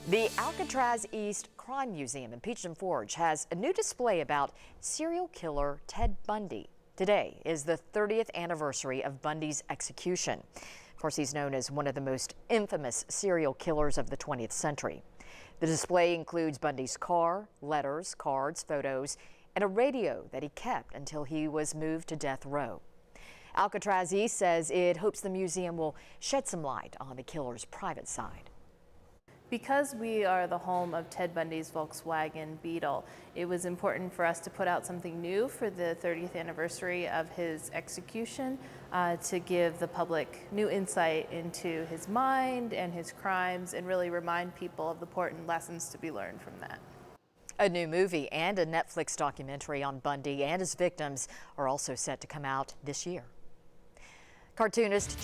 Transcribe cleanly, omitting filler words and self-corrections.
The Alcatraz East Crime Museum in Peachtree Forge has a new display about serial killer Ted Bundy. Today is the 30th anniversary of Bundy's execution. Of course, he's known as one of the most infamous serial killers of the 20th century. The display includes Bundy's car, letters, cards, photos, and a radio that he kept until he was moved to death row. Alcatraz East says it hopes the museum will shed some light on the killer's private side. Because we are the home of Ted Bundy's Volkswagen Beetle, it was important for us to put out something new for the 30th anniversary of his execution to give the public new insight into his mind and his crimes and really remind people of the important lessons to be learned from that. A new movie and a Netflix documentary on Bundy and his victims are also set to come out this year. Cartoonist